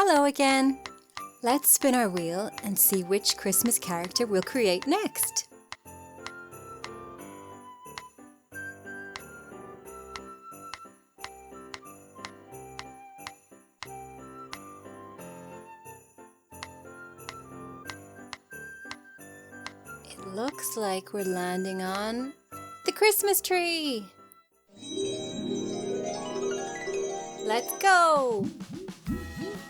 Hello again! Let's spin our wheel and see which Christmas character we'll create next. It looks like we're landing on the Christmas tree! Let's go!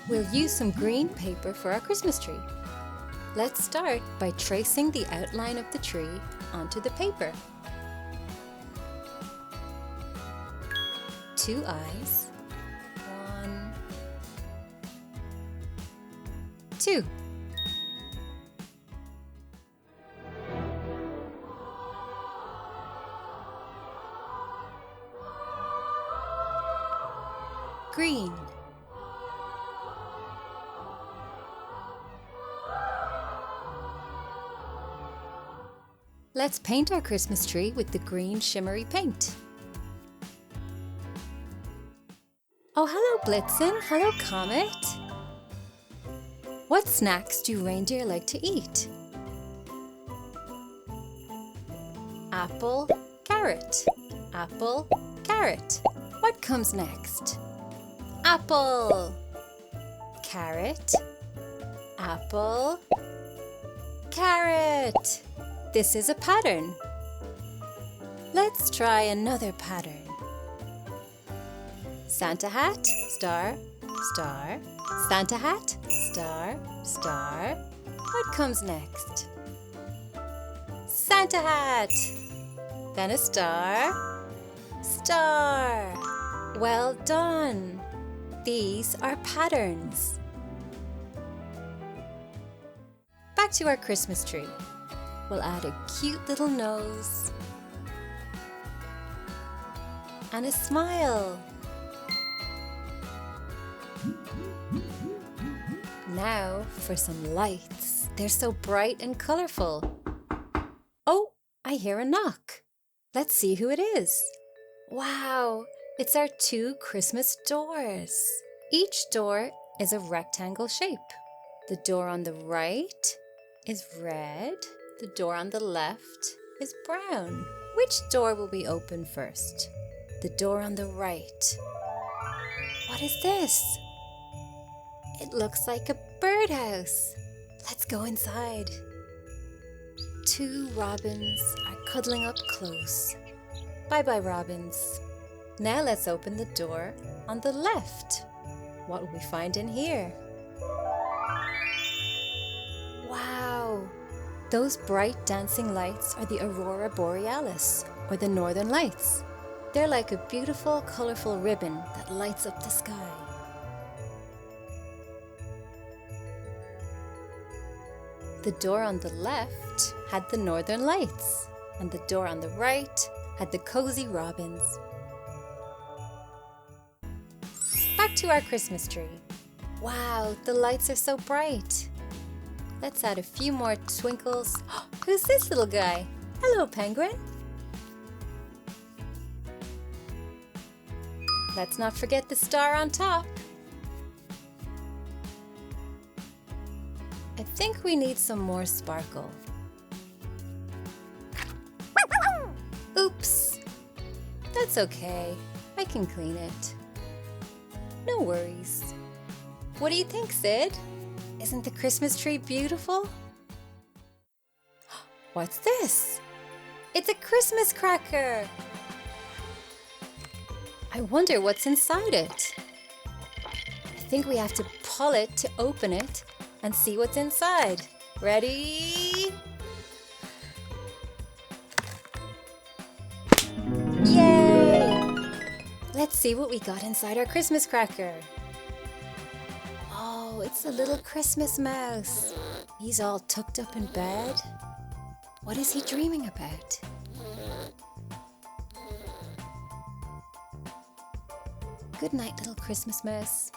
We'll use some green paper for our Christmas tree. Let's start by tracing the outline of the tree onto the paper. 2 eyes. 1, 2. Green. Let's paint our Christmas tree with the green shimmery paint. Oh, hello Blitzen, hello Comet. What snacks do reindeer like to eat? Apple, carrot. Apple, carrot. What comes next? Apple, carrot, apple, carrot. This is a pattern. Let's try another pattern. Santa hat, star, star. Santa hat, star, star. What comes next? Santa hat. Then a star, star. Well done. These are patterns. Back to our Christmas tree. We'll add a cute little nose and a smile. Now for some lights. They're so bright and colorful. Oh, I hear a knock. Let's see who it is. Wow, it's our 2 Christmas doors. Each door is a rectangle shape. The door on the right is red. The door on the left is brown. Which door will we open first? The door on the right. What is this? It looks like a birdhouse. Let's go inside. 2 robins are cuddling up close. Bye-bye, robins. Now let's open the door on the left. What will we find in here? Wow! Those bright dancing lights are the aurora borealis, or the northern lights. They're like a beautiful, colorful ribbon that lights up the sky. The door on the left had the northern lights, and the door on the right had the cozy robins. Back to our Christmas tree. Wow, the lights are so bright. Let's add a few more twinkles. Who's this little guy? Hello, penguin. Let's not forget the star on top. I think we need some more sparkle. Oops. That's okay. I can clean it. No worries. What do you think, Sid? Isn't the Christmas tree beautiful? What's this? It's a Christmas cracker! I wonder what's inside it. I think we have to pull it to open it and see what's inside. Ready? Yay! Let's see what we got inside our Christmas cracker. Oh, it's a little Christmas mouse. He's all tucked up in bed. What is he dreaming about? Good night, little Christmas mouse.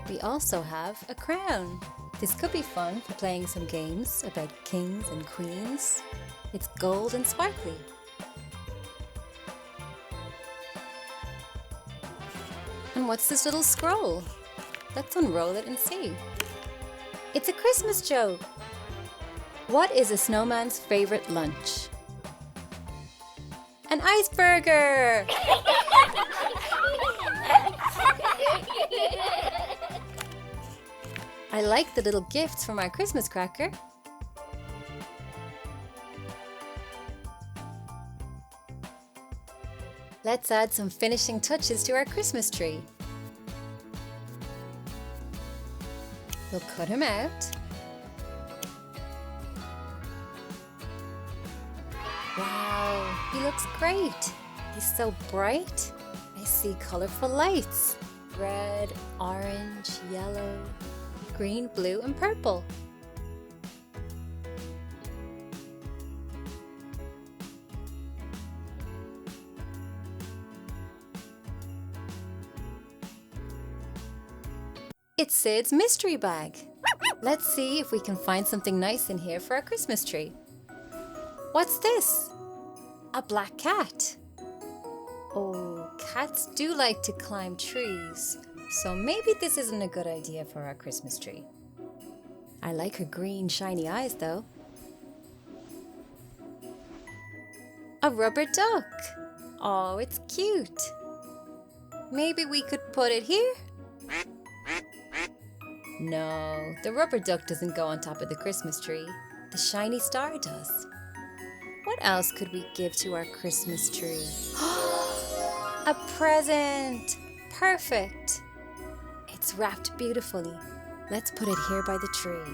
We also have a crown. This could be fun for playing some games about kings and queens. It's gold and sparkly. And what's this little scroll? Let's unroll it and see. It's a Christmas joke. What is a snowman's favorite lunch? An iceberger! I like the little gifts from our Christmas cracker. Let's add some finishing touches to our Christmas tree. We'll cut him out. Wow, he looks great. He's so bright. I see colorful lights. Red, orange, yellow, green, blue, and purple. It's Sid's mystery bag. Let's see if we can find something nice in here for our Christmas tree. What's this? A black cat. Oh, cats do like to climb trees, so maybe this isn't a good idea for our Christmas tree. I like her green, shiny eyes, though. A rubber duck. Oh, it's cute. Maybe we could put it here? No, the rubber duck doesn't go on top of the Christmas tree. The shiny star does. What else could we give to our Christmas tree? A present! Perfect! It's wrapped beautifully. Let's put it here by the tree.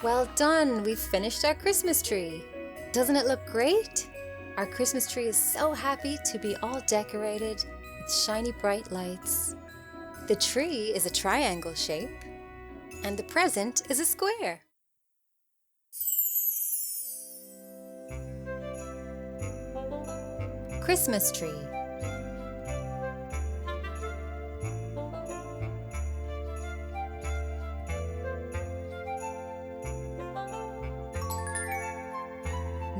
Well done! We've finished our Christmas tree. Doesn't it look great? Our Christmas tree is so happy to be all decorated with shiny bright lights. The tree is a triangle shape, and the present is a square. Christmas tree.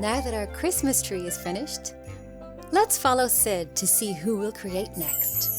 Now that our Christmas tree is finished, let's follow Sid to see who we'll create next.